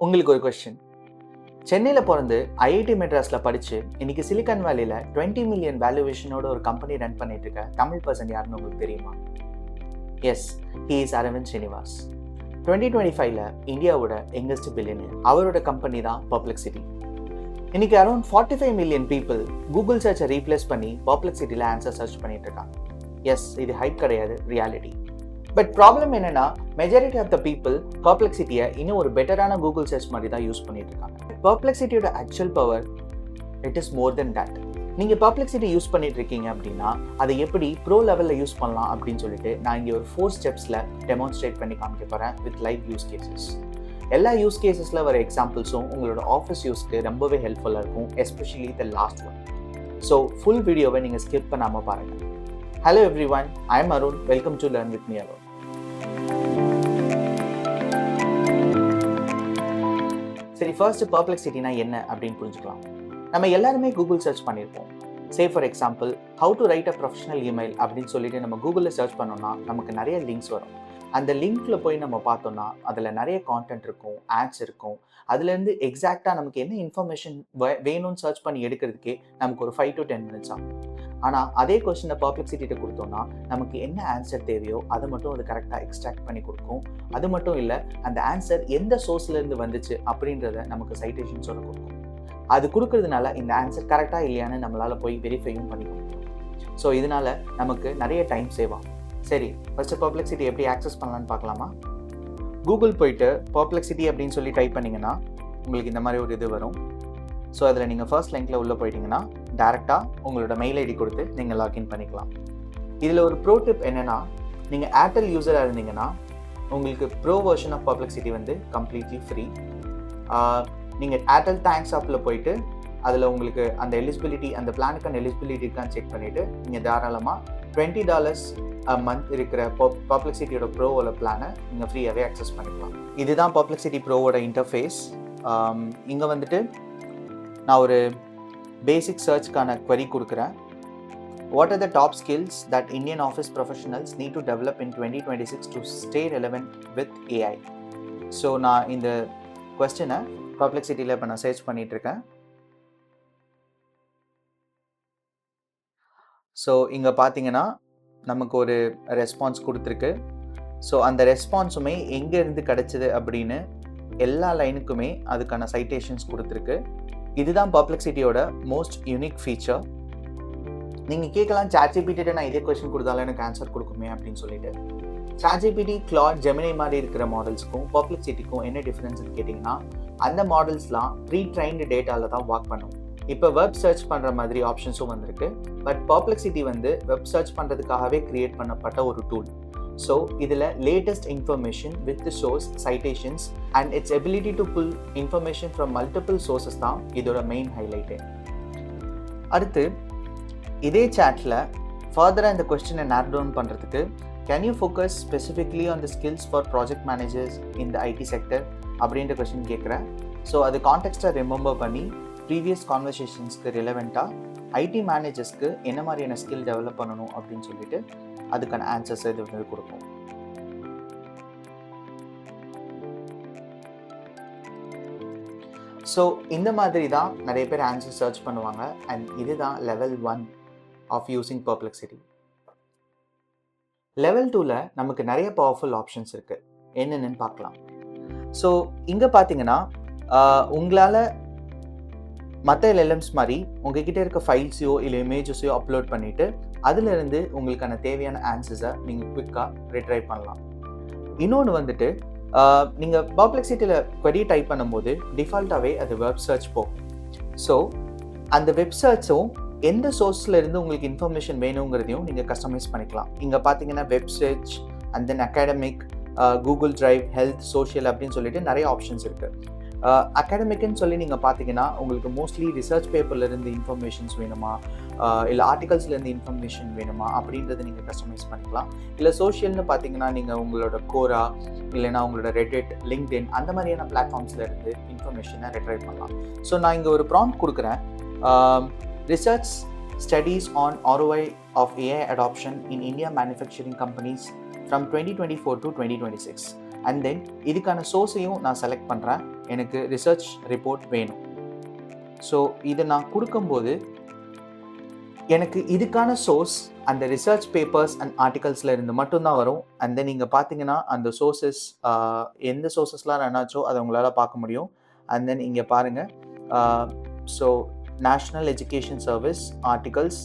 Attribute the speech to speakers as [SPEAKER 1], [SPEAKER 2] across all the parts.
[SPEAKER 1] உங்களுக்கு ஒரு கொஸ்டின். சென்னையில் பிறந்து ஐஐடி மெட்ராஸில் படித்து இன்னைக்கு சிலிக்கான் வேலியில் 20 மில்லியன் வேல்யூவேஷனோட ஒரு கம்பெனி ரன் பண்ணிட்டு இருக்க தமிழ் பர்சன் யாருன்னு உங்களுக்கு தெரியுமா? Yes, he is Aravind Srinivas. 2025 இந்தியாவோட யங்கஸ்ட் பில்லியனியர். அவரோட கம்பெனி தான் Perplexity. இன்னைக்கு அரௌண்ட் 45 மில்லியன் பீப்புள் கூகுள் சர்ச்சை ரீப்ளேஸ் பண்ணி Perplexityல ஆன்சர் சர்ச் பண்ணிட்டு இருக்காங்க. எஸ், இது ஹைப் கிடையாது, ரியாலிட்டி. பட் ப்ராப்ளம் என்னன்னா, மெஜாரிட்டி ஆஃப் த பீப்புள் Perplexityயை இன்னும் ஒரு பெட்டரான கூகுள் சர்ச் மாதிரி தான் யூஸ் பண்ணிட்டு இருக்காங்க. Perplexityயோட actual power, it is more than that. நீங்கள் Perplexity யூஸ் பண்ணிட்டு இருக்கீங்க அப்படின்னா அதை எப்படி ப்ரோ லெவலில் யூஸ் பண்ணலாம் அப்படின்னு சொல்லிட்டு நான் இங்கே ஒரு 4 ஸ்டெப்ஸில் டெமான்ஸ்ட்ரேட் பண்ணி காமிக்க போகிறேன் வித் லைவ் யூஸ் கேசஸ். எல்லா யூஸ் கேசஸில் வர எக்ஸாம்பிள்ஸும் உங்களோட ஆஃபீஸ் யூஸ்க்கு ரொம்பவே ஹெல்ப்ஃபுல்லாக இருக்கும், especially the last one. So full வீடியோவை நீங்கள் ஸ்கிப் பண்ணாமல் பாருங்கள். Hello everyone, I am Arun. Welcome to learn with me Arun. சரி, ஃபர்ஸ்ட் Perplexityனா என்ன அப்படின்னு புரிஞ்சுக்கலாம். நம்ம எல்லாருமே கூகுள் சர்ச் பண்ணியிருப்போம். சே for example, how to right a professional email அப்படின்னு சொல்லிட்டு நம்ம கூகுளில் சர்ச் பண்ணோம்னா நமக்கு நிறைய லிங்க்ஸ் வரும். அந்த லிங்க்ல போய் நம்ம பார்த்தோம்னா அதில் நிறைய கான்டென்ட் இருக்கும், ஆட்ஸ் இருக்கும். அதுலேருந்து எக்ஸாக்டாக நமக்கு என்ன இன்ஃபர்மேஷன் வேணும்னு சர்ச் பண்ணி எடுக்கிறதுக்கே நமக்கு ஒரு 5 to 10 minutes ஆகும். ஆனால் அதே கொஸ்டினை Perplexityட்ட கொடுத்தோம்னா நமக்கு என்ன ஆன்சர் தேவையோ அதை மட்டும் அது கரெக்டாக எக்ஸ்ட்ராக்ட் பண்ணி கொடுக்கும். அது மட்டும் இல்லை, அந்த ஆன்சர் எந்த சோர்ஸ்லேருந்து வந்துச்சு அப்படின்றத நமக்கு சைட்டேஷன்ஸோட கொடுக்கும். அது கொடுக்கறதுனால இந்த ஆன்சர் கரெக்டாக இல்லையான்னு நம்மளால் போய் வெரிஃபையும் பண்ணிக்க முடியும். ஸோ இதனால நமக்கு நிறைய டைம் சேவ் ஆகும். சரி, ஃபர்ஸ்ட் Perplexity எப்படி ஆக்சஸ் பண்ணலான்னு பார்க்கலாமா? கூகுள் போயிட்டு Perplexity அப்படின்னு சொல்லி டைப் பண்ணிங்கன்னா உங்களுக்கு இந்த மாதிரி ஒரு இது வரும். ஸோ அதில் நீங்கள் ஃபர்ஸ்ட் லிங்க்ல உள்ளே போயிட்டீங்கன்னா டேரெக்டாக உங்களோட மெயில் ஐடி கொடுத்து நீங்கள் லாக்இன் பண்ணிக்கலாம். இதில் ஒரு ப்ரோ டிப் என்னென்னா, நீங்கள் ஏர்டெல் யூஸராக இருந்தீங்கன்னா உங்களுக்கு ப்ரோ வெர்ஷன் ஆஃப் Perplexity வந்து கம்ப்ளீட்லி ஃப்ரீ. நீங்கள் ஏர்டெல் தேங்க்ஸ் ஆப்பில் போயிட்டு அதில் உங்களுக்கு அந்த எலிஜிபிலிட்டி, அந்த பிளானுக்கான எலிஜிபிலிட்டி இருக்கான்னு செக் பண்ணிவிட்டு நீங்கள் தாராளமாக $20 a month இருக்கிற Perplexityயோட ப்ரோவோட பிளானை நீங்கள் ஃப்ரீயாகவே அக்சஸ் பண்ணிக்கலாம். இதுதான் Perplexity ப்ரோவோட இன்டர்ஃபேஸ். இங்கே வந்துட்டு நான் ஒரு பேசிக் சர்ச்க்கான query கொடுக்குறேன். What are the top skills that Indian office professionals need to develop in 2026 to stay relevant with AI? So நான் இந்த கொஸ்டினை Perplexityல இப்போ நான் சர்ச் பண்ணிட்டு இருக்கேன். ஸோ இங்கே பார்த்தீங்கன்னா நமக்கு ஒரு ரெஸ்பான்ஸ் கொடுத்துருக்கு. ஸோ அந்த ரெஸ்பான்ஸுமே எங்கேருந்து கிடச்சிது அப்படின்னு எல்லா லைனுக்குமே அதுக்கான சைட்டேஷன்ஸ் கொடுத்துருக்கு. இதுதான் Perplexityயோட மோஸ்ட் யூனிக் ஃபீச்சர். நீங்கள் கேட்கலாம், ChatGPT நான் இதே கொஸ்டின் கொடுத்தாலும் எனக்கு ஆன்சர் கொடுக்குமே அப்படின்னு சொல்லிட்டு. ChatGPT, Claude, Gemini மாதிரி இருக்கிற மாடல்ஸ்க்கும் Perplexityக்கும் என்ன டிஃப்ரென்ஸ்னு கேட்டிங்கன்னா, அந்த மாடல்ஸ்லாம் ப்ரீ-ட்ரைன்டு டேட்டாவில் தான் ஒர்க் பண்ணும். இப்போ வெப் சர்ச் பண்ணுற மாதிரி ஆப்ஷன்ஸும் வந்திருக்கு. பட் Perplexity வந்து வெப் சர்ச் பண்ணுறதுக்காகவே கிரியேட் பண்ணப்பட்ட ஒரு டூல். ஸோ இதில் latest information with source, citations and it's ability to pull information from multiple sources தான் இதோட மெயின் ஹைலைட்டு. அடுத்து இதே சாட்டில் ஃபர்தராக இந்த கொஸ்டினை நேர் டவுன் பண்ணுறதுக்கு, can you focus specifically on the skills for project managers in the IT sector அப்படின்ற கொஸ்டின் கேட்குறேன். ஸோ அது கான்டெக்ஸ்டாக ரிமெம்பர் பண்ணி ப்ரீவியஸ் கான்வர்சேஷன்ஸ்க்கு ரிலவெண்ட்டாக ஐடி மேனேஜர்ஸ்க்கு என்ன மாதிரியான ஸ்கில் டெவலப் பண்ணணும் அப்படின்னு சொல்லிட்டு அதுக்கான ஆன்சர்ஸ் இது வந்து கொடுக்கும். ஸோ இந்த மாதிரி தான் நிறைய பேர் ஆன்சர் சர்ச் பண்ணுவாங்க. அண்ட் இதுதான் level 1 of using Perplexity. Level 2ல நமக்கு நிறைய பவர்ஃபுல் ஆப்ஷன்ஸ் இருக்குது. என்னென்னு பார்க்கலாம். ஸோ இங்கே பார்த்தீங்கன்னா உங்களால் மற்ற LLMs மாதிரி உங்ககிட்ட இருக்க ஃபைல்ஸையோ இல்லை இமேஜஸையோ அப்லோட் பண்ணிவிட்டு அதிலிருந்து உங்களுக்கான தேவையான ஆன்சர்ஸை நீங்கள் குவிக்காக ரிட்ரைவ் பண்ணலாம். இன்னொன்று வந்துட்டு நீங்கள் Perplexityல query டைப் பண்ணும்போது டிஃபால்ட்டாகவே அது வெப் சர்ச் போகும். ஸோ அந்த வெப் சர்ச்சும் எந்த சோர்ஸில் இருந்து உங்களுக்கு இன்ஃபர்மேஷன் வேணுங்கிறதையும் நீங்கள் கஸ்டமைஸ் பண்ணிக்கலாம். இங்கே பார்த்தீங்கன்னா web search and then academic, Google Drive, health, social அப்படின்னு சொல்லிட்டு நிறைய ஆப்ஷன்ஸ் இருக்குது. அகாடமிக்னு சொல்லி நீங்கள் பார்த்தீங்கன்னா உங்களுக்கு மோஸ்ட்லி ரிசர்ச் பேப்பர்லேருந்து இன்ஃபர்மேஷன்ஸ் வேணுமா, இல்லை ஆர்டிகல்ஸ்லேருந்து இன்ஃபர்மேஷன் வேணுமா அப்படின்றத நீங்கள் கஸ்டமைஸ் பண்ணிக்கலாம். இல்லை சோஷியல்னு பார்த்தீங்கன்னா நீங்கள் உங்களோட கோரா இல்லைனா உங்களோட ரெடிட், லிங்க்டின் அந்த மாதிரியான பிளாட்ஃபார்ம்ஸ்லேருந்து இன்ஃபர்மேஷனை ரிட்ரைவ் பண்ணலாம். ஸோ நான் இங்கே ஒரு ப்ராம்ப்ட் கொடுக்குறேன். Research studies on ROI of AI adoption in India manufacturing companies from 2024 to 2026. And then இதுக்கான சோர்ஸையும் நான் செலக்ட் பண்ணுறேன். எனக்கு ரிசர்ச் ரிப்போர்ட் வேணும். ஸோ இதை நான் கொடுக்கும்போது எனக்கு இதுக்கான சோர்ஸ் அந்த ரிசர்ச் பேப்பர்ஸ் அண்ட் ஆர்டிகல்ஸில் இருந்து மட்டும்தான் வரும். அண்ட் தென் நீங்கள் பார்த்தீங்கன்னா அந்த சோர்ஸஸ் எந்த சோர்ஸஸ்லாம் ரன் ஆச்சோ அதை உங்களால் பார்க்க முடியும். அண்ட் தென் இங்கே பாருங்கள், so national education service articles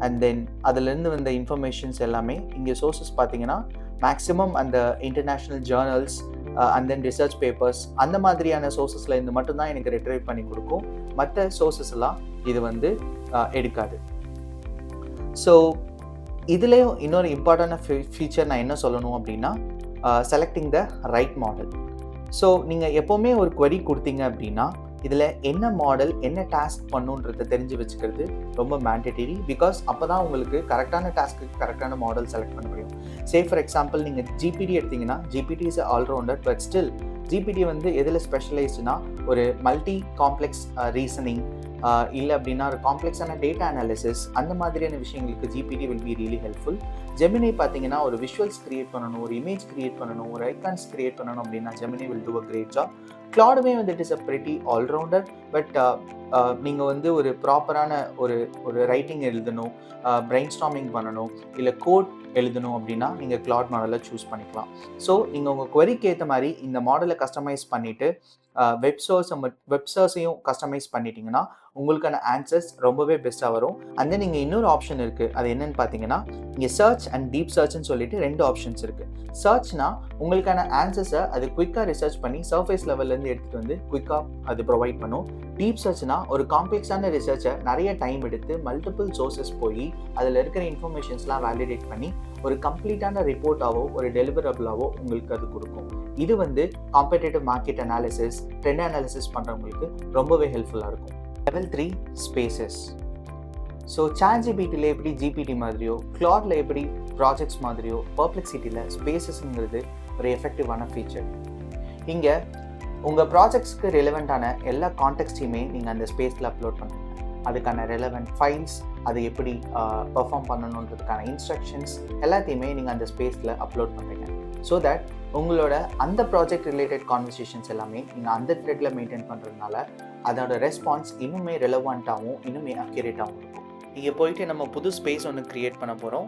[SPEAKER 1] and then அதிலேருந்து வந்த இன்ஃபர்மேஷன்ஸ் எல்லாமே இங்கே சோர்ஸஸ் பார்த்தீங்கன்னா மேக்ஸிமம் அந்த international journals and then research papers அந்த மாதிரியான சோர்ஸஸில் இருந்து மட்டும்தான் எனக்கு ரிட்ரைவ் பண்ணி கொடுக்கும். மற்ற சோர்ஸஸ் எல்லாம் இது வந்து எடுக்காது. ஸோ இதுலேயும் இன்னொரு இம்பார்ட்டன்டான ஃபீச்சர் நான் என்ன சொல்லணும் அப்படின்னா, selecting the right model. So நீங்கள் எப்போவுமே ஒரு query கொடுத்தீங்க அப்படின்னா இதில் என்ன மாடல் என்ன டாஸ்க் பண்ணுன்றதை தெரிஞ்சு வச்சுக்கிறது ரொம்ப மேண்டேட்டரி. பிகாஸ் அப்போ தான் உங்களுக்கு கரெக்டான டாஸ்க்கு கரெக்டான மாடல் செலக்ட் பண்ண முடியும். சே ஃபார் எக்ஸாம்பிள் நீங்கள் ஜிபிடி எடுத்தீங்கன்னா GPT is all rounder, but still GPT வந்து எதில் ஸ்பெஷலைஸ்டுனா ஒரு மல்டி காம்ப்ளெக்ஸ் ரீசனிங் இல்லை அப்படின்னா ஒரு காம்ப்ளெக்ஸான டேட்டா அனாலிசிஸ் அந்த மாதிரியான விஷயங்களுக்கு GPT will be really helpful. Gemini பார்த்தீங்கன்னா ஒரு விஷுவல்ஸ் கிரியேட் பண்ணணும், ஒரு இமேஜ் கிரியேட் பண்ணணும், ஒரு ஐகான்ஸ் கிரியேட் பண்ணணும் அப்படின்னா Gemini will do a great job. கிளாடுமே வந்து it is a pretty allrounder, but நீங்கள் வந்து ஒரு ப்ராப்பரான ஒரு ரைட்டிங் எழுதணும், பிரெயின் ஸ்டார்மிங் பண்ணணும், இல்லை கோட் எழுதணும் அப்படின்னா நீங்கள் கிளாட் மாடலை சூஸ் பண்ணிக்கலாம். ஸோ நீங்கள் உங்கள் queryக்கு ஏற்ற மாதிரி இந்த மாடலை கஸ்டமைஸ் பண்ணிவிட்டு வெப்சர்ஸையும் கஸ்டமைஸ் பண்ணிட்டீங்கன்னா உங்களுக்கான ஆன்சர்ஸ் ரொம்பவே பெஸ்ட்டாக வரும். அண்ட் தென் நீங்கள் இன்னொரு ஆப்ஷன் இருக்குது, அது என்னென்னு பார்த்தீங்கன்னா இங்கே சர்ச் அண்ட் டீப் சர்ச்னு சொல்லிட்டு 2 ஆப்ஷன்ஸ் இருக்குது. சர்ச்னா உங்களுக்கான ஆன்சர்ஸை அது குயிக்காக ரிசர்ச் பண்ணி சர்ஃபேஸ் லெவல்லேருந்து எடுத்துகிட்டு வந்து குயிக்காக அது ப்ரொவைட் பண்ணும். டீப் சர்ச்னா ஒரு காம்ப்ளெக்ஸான ரிசர்ச்சை நிறைய டைம் எடுத்து மல்டிபிள் சோர்சஸ் போய் அதில் இருக்கிற இன்ஃபர்மேஷன்ஸ்லாம் வேலிடேட் பண்ணி ஒரு கம்ப்ளீட்டான ரிப்போர்ட்டாவோ ஒரு டெலிவரபிளாவோ உங்களுக்கு அது கொடுக்கும். இது வந்து competitive market analysis, trend analysis பண்ணுறவங்களுக்கு ரொம்பவே ஹெல்ப்ஃபுல்லாக இருக்கும். Level 3 spaces. ஸோ ChatGPTல எப்படி ஜிபிடி மாதிரியோ, கிளாட்ல எப்படி ப்ராஜெக்ட்ஸ் மாதிரியோ, பர்ப்ளெக்சிட்டியில் ஸ்பேசஸ்ங்கிறது ஒரு எஃபெக்டிவான ஃபீச்சர். இங்கே உங்கள் ப்ராஜெக்ட்ஸ்க்கு ரெலவெண்ட்டான எல்லா கான்டெக்ஸ்டையுமே நீங்கள் அந்த ஸ்பேஸில் அப்லோட் பண்ணுங்க. அதுக்கான ரெலவெண்ட் ஃபைல்ஸ், அது எப்படி பெர்ஃபார்ம் பண்ணணுன்றதுக்கான இன்ஸ்ட்ரக்ஷன்ஸ் எல்லாத்தையுமே நீங்கள் அந்த ஸ்பேஸில் அப்லோட் பண்ணுறீங்க. ஸோ தட் உங்களோட அந்த ப்ராஜெக்ட் ரிலேட்டட் கான்வர்சேஷன்ஸ் எல்லாமே நீங்கள் அந்த த்ரெட்டில் மெயின்டைன் பண்ணுறதுனால அதோட ரெஸ்பான்ஸ் இன்னுமே ரெலவெண்ட்டாகவும் இன்னுமே அக்யூரேட்டாகவும் இருக்கும். இங்கே போயிட்டு நம்ம புது ஸ்பேஸ் ஒன்று க்ரியேட் பண்ண போகிறோம்.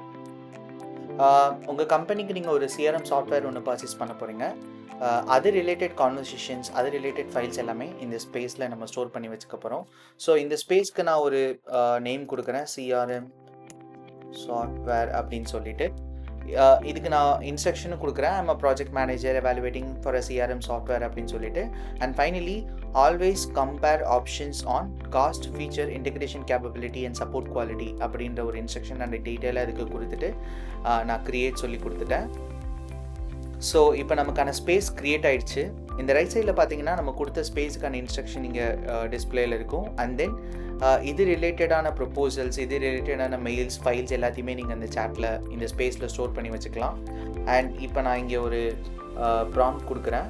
[SPEAKER 1] உங்கள் கம்பெனிக்கு நீங்கள் ஒரு CRM சாஃப்ட்வேர் ஒன்று பர்ச்சேஸ் பண்ண போகிறீங்க. அது ரிலேட்டட் கான்வர்சேஷன்ஸ், அது ரிலேட்டட் ஃபைல்ஸ் எல்லாமே இந்த ஸ்பேஸில் நம்ம ஸ்டோர் பண்ணி வச்சுக்க போகிறோம். ஸோ இந்த ஸ்பேஸ்க்கு நான் ஒரு நேம் கொடுக்குறேன், CRM சாஃப்ட்வேர் அப்படின்னு சொல்லிட்டு. இதுக்கு நான் இன்ஸ்ட்ரக்ஷனும் கொடுக்குறேன், I'm a project manager evaluating for a CRM software அப்படின்னு சொல்லிட்டு. And finally always compare options on cost, feature, integration capability and support quality அப்படின்ற ஒரு இன்ஸ்ட்ரக்ஷன் அண்ட் டீட்டெயிலாக இதுக்கு கொடுத்துட்டு நான் க்ரியேட் சொல்லி கொடுத்துட்டேன். ஸோ இப்போ நமக்கான ஸ்பேஸ் க்ரியேட் ஆகிடுச்சு. இந்த ரைட் சைடில் பார்த்தீங்கன்னா நம்ம கொடுத்த ஸ்பேஸுக்கான இன்ஸ்ட்ரக்ஷன் இங்கே டிஸ்பிளேயில் இருக்கும். அண்ட் தென் இது ரிலேட்டடான ப்ரொப்போசல்ஸ், இது ரிலேட்டடான மெயில்ஸ், ஃபைல்ஸ் எல்லாத்தையுமே நீங்கள் இந்த சாட்டில் இந்த ஸ்பேஸில் ஸ்டோர் பண்ணி வச்சுக்கலாம். அண்ட் இப்போ நான் இங்கே ஒரு ப்ராம்ப்ட் கொடுக்குறேன்.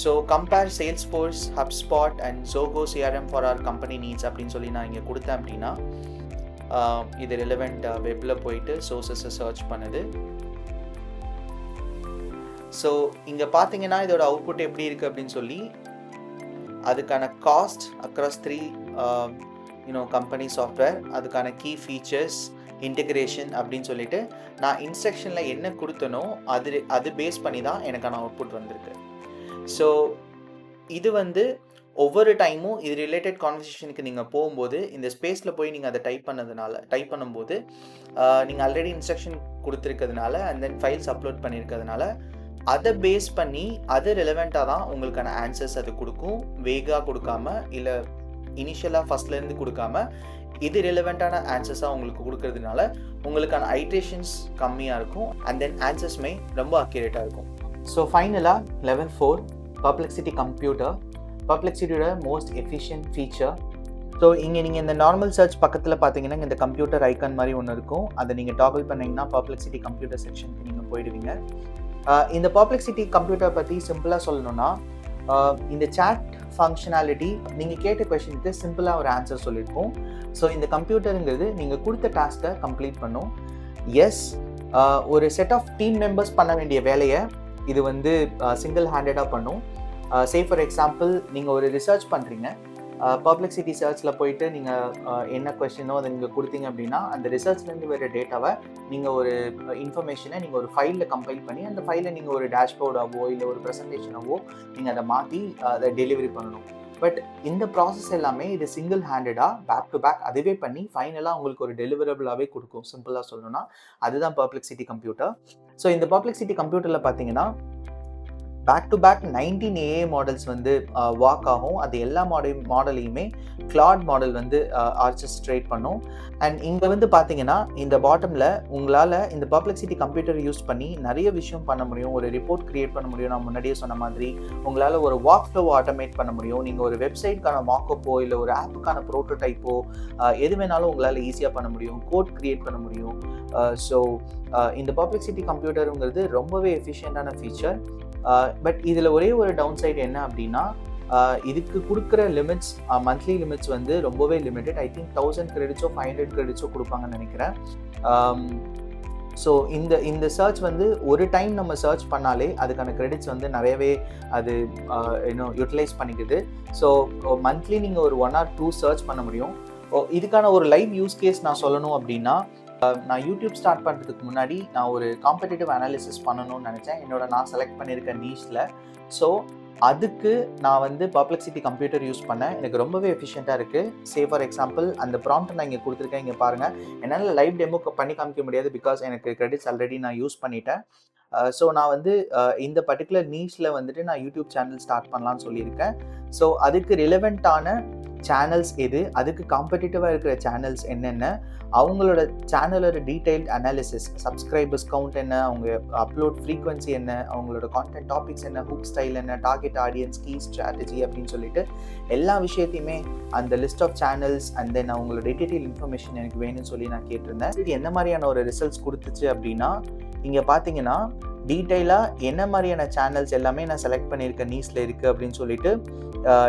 [SPEAKER 1] So compare Salesforce, HubSpot and Zoho CRM for our company needs அப்படின்னு சொல்லி நான் இங்கே கொடுத்தேன் அப்படின்னா இது ரிலவெண்ட் வெப்பில் போயிட்டு சோர்ஸஸை சர்ச் பண்ணுது. ஸோ இங்கே பார்த்தீங்கன்னா இதோட அவுட்புட் எப்படி இருக்குது அப்படின்னு சொல்லி அதுக்கான காஸ்ட் அக்ராஸ் 3 கம்பெனி சாஃப்ட்வேர், அதுக்கான கீ ஃபீச்சர்ஸ், இன்டெகிரேஷன் அப்படின்னு சொல்லிட்டு நான் இன்ஸ்ட்ரக்ஷனில் என்ன கொடுத்தனோ அது பேஸ் பண்ணி தான் எனக்கான அவுட்புட் வந்திருக்கு. ஸோ இது வந்து ஒவ்வொரு டைமும் இது ரிலேட்டட் கான்வர்சேஷனுக்கு நீங்கள் போகும்போது இந்த ஸ்பேஸில் போய் நீங்கள் அதை டைப் பண்ணும்போது நீங்கள் ஆல்ரெடி இன்ஸ்ட்ரக்ஷன் கொடுத்துருக்கிறதுனால அண்ட் தென் ஃபைல்ஸ் அப்லோட் பண்ணியிருக்கிறதுனால அதை பேஸ் பண்ணி அது ரெலவெண்ட்டாக தான் உங்களுக்கான ஆன்சர்ஸ் அது கொடுக்கும். வேகாக கொடுக்காம இல்லை இனிஷியலாக ஃபஸ்ட்லேருந்து கொடுக்காம இது ரெலவெண்ட்டான ஆன்சர்ஸாக உங்களுக்கு கொடுக்கறதுனால உங்களுக்கான ஐட்ரேஷன்ஸ் கம்மியாக இருக்கும் அண்ட் தென் ஆன்சர்ஸ்மே ரொம்ப அக்யூரேட்டாக இருக்கும். ஸோ ஃபைனலாக லெவல் 4 பர்ப்ளெக்சிட்டி கம்ப்யூட்டர். பர்ப்ளெக்சிட்டியோட மோஸ்ட் எஃபிஷியன்ட் ஃபீச்சர். ஸோ இங்கே நீங்கள் இந்த நார்மல் சர்ச் பக்கத்தில் பார்த்தீங்கன்னா இந்த கம்ப்யூட்டர் ஐக்கான் மாதிரி ஒன்று இருக்கும். அதை நீங்கள் டாகிள் பண்ணிங்கன்னா பர்ப்ளெக்சிட்டி கம்ப்யூட்டர் செக்ஷனுக்கு நீங்கள் போயிடுவீங்க. இந்த பர்ப்ளெக்சிட்டி கம்ப்யூட்டர் பற்றி சிம்பிளாக சொல்லணும்னா இந்த சாட் ஃபங்க்ஷனாலிட்டி நீங்கள் கேட்ட கொஷனுக்கு சிம்பிளாக ஒரு ஆன்சர் சொல்லியிருக்கோம். ஸோ இந்த கம்ப்யூட்டருங்கிறது நீங்கள் கொடுத்த டாஸ்க்கை கம்ப்ளீட் பண்ணும். எஸ், ஒரு செட் ஆஃப் டீம் மெம்பர்ஸ் பண்ண வேண்டிய வேலையை இது வந்து சிங்கிள் ஹேண்டடாக பண்ணும். சே ஃபார் எக்ஸாம்பிள், நீங்கள் ஒரு ரிசர்ச் பண்ணுறீங்க. பர்ப்ளெக்சிட்டி சர்ச்சில் போயிட்டு நீங்கள் என்ன கொஸ்டினோ அதை நீங்கள் கொடுத்தீங்க அப்படின்னா, அந்த ரிசர்ச்லேருந்து வர டேட்டாவை நீங்கள் ஒரு இன்ஃபர்மேஷனை நீங்கள் ஒரு ஃபைலில் கம்பைல் பண்ணி அந்த ஃபைலை நீங்கள் ஒரு டேஷ்போர்டாவோ இல்லை ஒரு ப்ரெசன்டேஷனாவோ நீங்கள் அதை மாற்றி அதை டெலிவரி பண்ணணும். பட் இந்த ப்ராசஸ் எல்லாமே இது சிங்கிள் ஹேண்டடாக பேக் டு பேக் அதுவே பண்ணி ஃபைனலாக உங்களுக்கு ஒரு டெலிவரபிளாகவே கொடுக்கும். சிம்பிளாக சொல்லணும்னா அதுதான் பர்ப்ளெக்சிட்டி கம்ப்யூட்டர். ஸோ இந்த பர்ப்ளெக்சிட்டி கம்ப்யூட்டரில் பார்த்தீங்கன்னா back to back 19 AI models வந்து வாக் ஆகும். அது எல்லா மாடலையுமே கிளாட் மாடல் வந்து ஆர்கெஸ்ட்ரேட் பண்ணும். அண்ட் இங்கே வந்து பார்த்தீங்கன்னா இந்த பாட்டமில் உங்களால் இந்த பர்ப்ளெக்சிட்டி கம்ப்யூட்டர் யூஸ் பண்ணி நிறைய விஷயம் பண்ண முடியும். ஒரு ரிப்போர்ட் கிரியேட் பண்ண முடியும். நான் முன்னாடியே சொன்ன மாதிரி உங்களால் ஒரு வாக் ஃப்ளோ ஆட்டோமேட் பண்ண முடியும். நீங்கள் ஒரு வெப்சைட்கான மாக்கப்போ இல்லை ஒரு ஆப்புக்கான ப்ரோட்டோடைப்போ எது வேணாலும் உங்களால் ஈஸியாக பண்ண முடியும். கோட் கிரியேட் பண்ண முடியும். ஸோ இந்த பர்ப்ளெக்சிட்டி கம்ப்யூட்டருங்கிறது ரொம்பவே எஃபிஷியண்டான ஃபீச்சர். பட் இதில் ஒரே ஒரு டவுன் சைடு என்ன அப்படின்னா, இதுக்கு கொடுக்குற லிமிட்ஸ் மந்த்லி லிமிட்ஸ் வந்து ரொம்பவே லிமிட்டட். ஐ திங்க் 1000 கிரெடிட்ஸோ 500 கிரெடிட்ஸோ கொடுப்பாங்கன்னு நினைக்கிறேன். ஸோ இந்த சர்ச் வந்து ஒரு டைம் நம்ம சர்ச் பண்ணாலே அதுக்கான கிரெடிட்ஸ் வந்து நிறையவே அது இன்னும் யூட்டிலைஸ் பண்ணிக்குது. ஸோ மந்த்லி நீங்கள் ஒரு 1 or 2 சர்ச் பண்ண முடியும். இதுக்கான ஒரு லைவ் யூஸ் கேஸ் நான் சொல்லணும் அப்படின்னா, நான் யூடியூப் ஸ்டார்ட் பண்ணுறதுக்கு முன்னாடி நான் ஒரு காம்படிட்டிவ் அனாலிசிஸ் பண்ணணும்னு நினச்சேன் நான் செலக்ட் பண்ணியிருக்க நீஷில். ஸோ அதுக்கு நான் வந்து பர்ப்ளெக்சிட்டி கம்ப்யூட்டர் யூஸ் பண்ணேன். எனக்கு ரொம்பவே எஃபிஷியண்ட்டாக இருக்குது. சே ஃபார் எக்ஸாம்பிள், அந்த ப்ராம்ப்ட் நான் இங்கே கொடுத்துருக்கேன். இங்கே பாருங்கள். என்னால் லைவ் டெமோ பண்ணி காமிக்க முடியாது பிகாஸ் எனக்கு கிரெடிட்ஸ் ஆல்ரெடி நான் யூஸ் பண்ணிட்டேன். ஸோ நான் வந்து இந்த பர்டிகுலர் நீஷில் வந்துட்டு நான் யூடியூப் சேனல் ஸ்டார்ட் பண்ணலான்னு சொல்லியிருக்கேன். ஸோ அதுக்கு ரிலவெண்ட்டான சேனல்ஸ் எது, அதுக்கு காம்படிட்டிவாக இருக்கிற சேனல்ஸ் என்னென்ன, அவங்களோட சேனலோட டீடைல்ட் அனாலிசிஸ், சப்ஸ்கிரைபர்ஸ் கவுண்ட் என்ன, அவங்க அப்லோட் ஃப்ரீக்வன்சி என்ன, அவங்களோட கான்டென்ட் டாபிக்ஸ் என்ன, ஹுக் ஸ்டைல் என்ன, டார்கெட் ஆடியன்ஸ், கீ ஸ்ட்ராட்டஜி அப்படின்னு சொல்லிட்டு எல்லா விஷயத்தையுமே அந்த list of channels and then அவங்களோட டீட்டெயில் இன்ஃபர்மேஷன் எனக்கு வேணும்னு சொல்லி நான் கேட்டிருந்தேன். இது என்ன மாதிரியான ஒரு ரிசல்ட்ஸ் கொடுத்துச்சு அப்படின்னா, இங்கே பார்த்தீங்கன்னா டீட்டெயிலாக என்ன மாதிரியான சேனல்ஸ் எல்லாமே நான் செலக்ட் பண்ணியிருக்க நீஸில் இருக்குது அப்படின்னு சொல்லிட்டு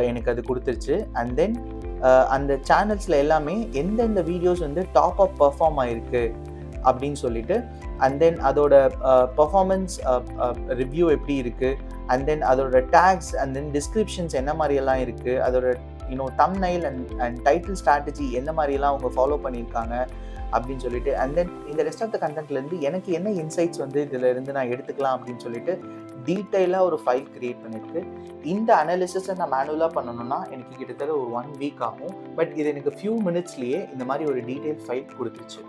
[SPEAKER 1] எனக்கு அது கொடுத்துருச்சு. அண்ட் தென் அந்த சேனல்ஸில் எல்லாமே எந்தெந்த வீடியோஸ் வந்து டாப் ஆஃப் பர்ஃபார்ம் ஆகிருக்கு அப்படின்னு சொல்லிட்டு, அண்ட் தென் அதோட பர்ஃபார்மன்ஸ் ரிவ்யூ எப்படி இருக்குது, அண்ட் தென் அதோட டேக்ஸ் அண்ட் தென் டிஸ்கிரிப்ஷன்ஸ் என்ன மாதிரியெல்லாம் இருக்குது, அதோட தம்ப்நெயில் அண்ட் டைட்டில் ஸ்ட்ராட்டஜி என்ன மாதிரியெல்லாம் அவங்க ஃபாலோ பண்ணியிருக்காங்க அப்படின்னு சொல்லிட்டு, அண்ட் தென் இந்த ரெஸ்ட் ஆஃப் த கண்டென்ட்லேருந்து எனக்கு என்ன இன்சைட்ஸ் வந்து இதில் இருந்து நான் எடுத்துக்கலாம் அப்படின்னு சொல்லிட்டு டீட்டெயிலாக ஒரு ஃபைல் கிரியேட் பண்ணியிருக்கு. இந்த அனாலிசிஸை நான் மேனுவலாக பண்ணணும்னா எனக்கு கிட்டத்தட்ட ஒரு 1 வீக் ஆகும். பட் இது எனக்கு ஃபியூ மினிட்ஸ்லேயே இந்த மாதிரி ஒரு டீட்டெயில் ஃபைல் கொடுத்துருச்சு.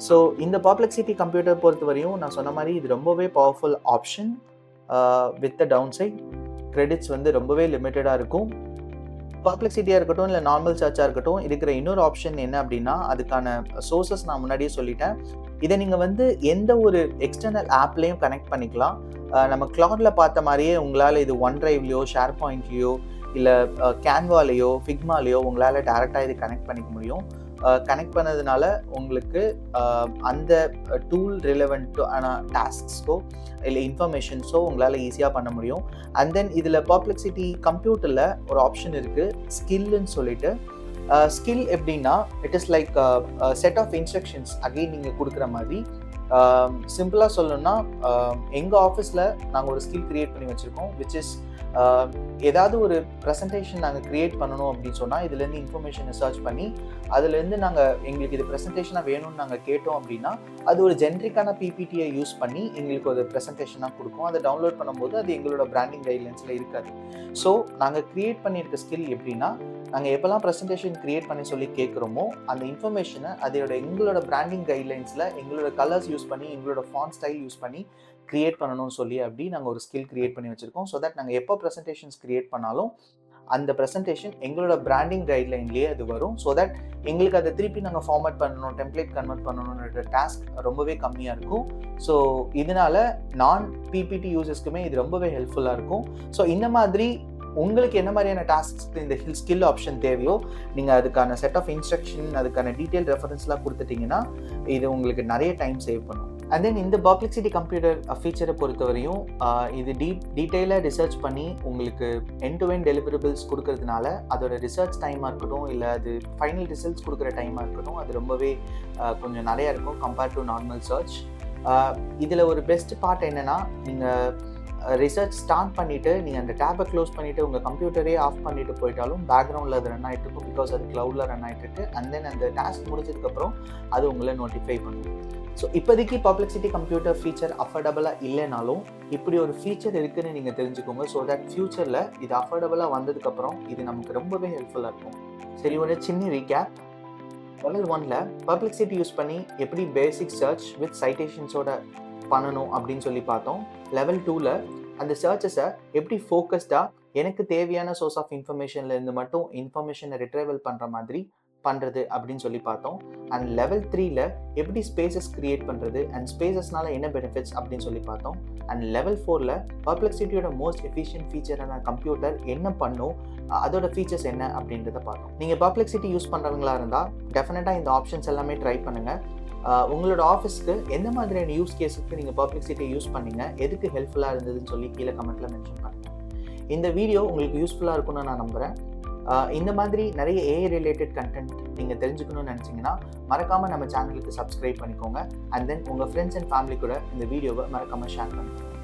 [SPEAKER 1] ஸோ இந்த பர்ப்ளெக்சிட்டி கம்ப்யூட்டர் பொறுத்த வரையும் நான் சொன்ன மாதிரி இது ரொம்பவே powerful option. With the down side credits வந்து ரொம்பவே லிமிட்டடாக இருக்கும். பர்ப்ளெக்சிட்டியாக இருக்கட்டும் இல்லை நார்மல் சர்ச்சாக இருக்கட்டும், இருக்கிற இன்னொரு ஆப்ஷன் என்ன அப்படின்னா, அதுக்கான சோர்சஸ் நான் முன்னாடியே சொல்லிட்டேன். இதை நீங்கள் வந்து எந்த ஒரு எக்ஸ்டர்னல் ஆப்லேயும் கனெக்ட் பண்ணிக்கலாம். நம்ம கிளவுடில் பார்த்த மாதிரியே உங்களால் இது ஒன் ட்ரைவ்லையோ, ஷேர் பாயிண்ட்லேயோ, இல்லை கேன்வாலேயோ, ஃபிக்மாலேயோ உங்களால் டேரெக்டாக இது கனெக்ட் பண்ணிக்க முடியும். கனெக்ட் பண்ணதுனால உங்களுக்கு அந்த டூல் ரிலவெண்ட் ஆனால் டாஸ்க்ஸோ இல்லை இன்ஃபர்மேஷன்ஸோ உங்களால் ஈஸியாக பண்ண முடியும். அண்ட் தென் இதில் பர்ப்ளெக்சிட்டி கம்ப்யூட்டரில் ஒரு ஆப்ஷன் இருக்குது, ஸ்கில்லுன்னு சொல்லிட்டு. ஸ்கில் எப்படின்னா, it is like set of instructions again நீங்கள் கொடுக்குற மாதிரி. சிம்பிளாக சொல்லணும்னா, எங்கள் ஆஃபீஸில் நாங்கள் ஒரு ஸ்கில் க்ரியேட் பண்ணி வச்சுருக்கோம், விச் இஸ் ஏதாவது ஒரு ப்ரெசன்டேஷன் நாங்கள் க்ரியேட் பண்ணணும் அப்படின்னு சொன்னால் இதுலேருந்து இன்ஃபர்மேஷனை சர்ச் பண்ணி அதுலேருந்து எங்களுக்கு இது ப்ரெசன்டேஷனாக வேணும்னு நாங்கள் கேட்டோம் அப்படின்னா அது ஒரு ஜென்ரிக்கான பிபிடியை யூஸ் பண்ணி எங்களுக்கு ஒரு ப்ரெசன்டேஷனாக கொடுக்கும். அதை டவுன்லோட் பண்ணும்போது அது எங்களோட பிராண்டிங் கைட்லைன்ஸில் இருக்காது. ஸோ நாங்கள் க்ரியேட் பண்ணியிருக்க ஸ்கில் எப்படின்னா, நாங்கள் எப்போல்லாம் ப்ரெசன்டேஷன் க்ரியேட் பண்ணி சொல்லி கேட்குறோமோ அந்த இன்ஃபர்மேஷனை எங்களோட பிராண்டிங் கைட்லைன்ஸில் எங்களோட கலர்ஸ் யூஸ் பண்ணி எங்களோட ஃபாண்ட் ஸ்டைல் யூஸ் பண்ணி க்ரியேட் பண்ணணும்னு சொல்லி அப்படி நாங்கள் ஒரு ஸ்கில் க்ரியேட் பண்ணி வச்சுருக்கோம். ஸோ தட் நாங்கள் எப்போ ப்ரெசன்டேஷன்ஸ் க்ரியேட் பண்ணாலும் அந்த ப்ரெசன்டேஷன் எங்களோட பிராண்டிங் கைட்லைன்லேயே அது வரும். ஸோ தட் எங்களுக்கு அதை திருப்பி நாங்கள் ஃபார்மேட் பண்ணணும், டெம்ப்ளேட் கன்வெர்ட் பண்ணணுன்ற டாஸ்க் ரொம்பவே கம்மியாக இருக்கும். ஸோ இதனால நான் பிபிடி யூசர்ஸ்க்குமே இது ரொம்பவே ஹெல்ப்ஃபுல்லாக இருக்கும். ஸோ இந்த மாதிரி உங்களுக்கு என்ன மாதிரியான டாஸ்க்ஸ்க்கு இந்த ஸ்கில் ஆப்ஷன் தேவையோ நீங்கள் அதுக்கான செட் ஆஃப் இன்ஸ்ட்ரக்ஷன், அதுக்கான டீட்டெயில் ரெஃபரன்ஸ்லாம் கொடுத்துட்டிங்கன்னா இது உங்களுக்கு நிறைய டைம் சேவ் பண்ணும். அண்ட் தென் இந்த பர்ப்ளெக்சிட்டி கம்ப்யூட்டர் ஃபீச்சரை பொறுத்தவரையும் இது டீட்டெயிலாக ரிசர்ச் பண்ணி உங்களுக்கு எண்ட் டு எண்ட் டெலிவரபிள்ஸ் கொடுக்கறதுனால அதோட ரிசர்ச் டைமாக இருக்கட்டும் இல்லை அது ஃபைனல் ரிசல்ட்ஸ் கொடுக்குற டைமாக இருக்கட்டும் அது ரொம்பவே கொஞ்சம் நிறையா இருக்கும் கம்பேர்ட் டு நார்மல் சர்ச். இதில் ஒரு பெஸ்ட் பார்ட் என்னென்னா, நீங்கள் ரிசர்ச் ஸ்டார்ட் பண்ணிவிட்டு நீங்கள் அந்த டேப்பை க்ளோஸ் பண்ணிவிட்டு உங்கள் கம்ப்யூட்டரே ஆஃப் பண்ணிவிட்டு போயிட்டாலும் பேக்ரவுண்டில் அது ரன் ஆகிட்டு இருக்கும். பிகாஸ் அது க்ளவுடில் ரன் ஆகிட்டு இருக்கு. அண்ட் தென் அந்த டாஸ்க் முடிஞ்சதுக்கப்புறம் அது உங்களை நோட்டிஃபை பண்ணும். ஸோ இப்போதைக்கு பர்ப்ளெக்சிட்டி கம்ப்யூட்டர் ஃபீச்சர் அஃபோர்டபுளாக இல்லைனாலும் இப்படி ஒரு ஃபீச்சர் இருக்குதுன்னு நீங்கள் தெரிஞ்சுக்கோங்க. ஸோ தட் ஃபியூச்சரில் இது அஃபோர்டபுளாக வந்ததுக்கப்புறம் இது நமக்கு ரொம்பவே ஹெல்ப்ஃபுல்லாக இருக்கும். சரி, ஒரு சின்ன ரீகேப். லெவல் 1ல் பர்ப்ளெக்சிட்டி யூஸ் பண்ணி எப்படி பேசிக் சர்ச் வித் சைட்டேஷன்ஸோட பண்ணணும் அப்படின்னு சொல்லி பார்த்தோம். லெவல் 2ல் அந்த சர்ச்சஸை எப்படி ஃபோக்கஸ்டாக எனக்கு தேவையான சோர்ஸ் ஆஃப் இன்ஃபர்மேஷன்லேருந்து மட்டும் இன்ஃபர்மேஷனை ரிட்ரைவல் பண்ணுற மாதிரி பண்ணுறது அப்படின்னு சொல்லி பார்த்தோம். அண்ட் லெவல் 3ல் எப்படி ஸ்பேசஸ் கிரியேட் பண்ணுறது அண்ட் ஸ்பேசஸ்னால என்ன பெனிஃபிட்ஸ் அப்படின்னு சொல்லி பார்த்தோம். அண்ட் லெவல் 4ல் பர்ப்ளெக்சிட்டியோட மோஸ்ட் எஃபிஷியன்ட் ஃபீச்சரான கம்ப்யூட்டர் என்ன பண்ணும், அதோட ஃபீச்சர்ஸ் என்ன அப்படின்றத பார்த்தோம். நீங்கள் பர்ப்ளெக்சிட்டி யூஸ் பண்ணுறவங்களா இருந்தால் டெஃபினட்டாக இந்த ஆப்ஷன்ஸ் எல்லாமே ட்ரை பண்ணுங்கள். உங்களோட ஆஃபீஸ்க்கு எந்த மாதிரியான யூஸ் கேஸுக்கு நீங்கள் பர்ப்ளெக்சிட்டியை யூஸ் பண்ணீங்க, எதுக்கு ஹெல்ப்ஃபுல்லாக இருந்ததுன்னு சொல்லி கீழே கமெண்ட்டில் மென்ஷன் பண்ணுங்கள். இந்த வீடியோ உங்களுக்கு யூஸ்ஃபுல்லாக இருக்கும்னு நான் நம்புகிறேன். இந்த மாதிரி நிறைய AI ரிலேட்டட் கண்டென்ட் நீங்கள் தெரிஞ்சுக்கணும்னு நினச்சிங்கன்னா மறக்காமல் நம்ம சேனலுக்கு சப்ஸ்கிரைப் பண்ணிக்கோங்க. அண்ட் தென் உங்கள் ஃப்ரெண்ட்ஸ் அண்ட் ஃபேமிலி கூட இந்த வீடியோவை மறக்காமல் ஷேர் பண்ணுங்கள்.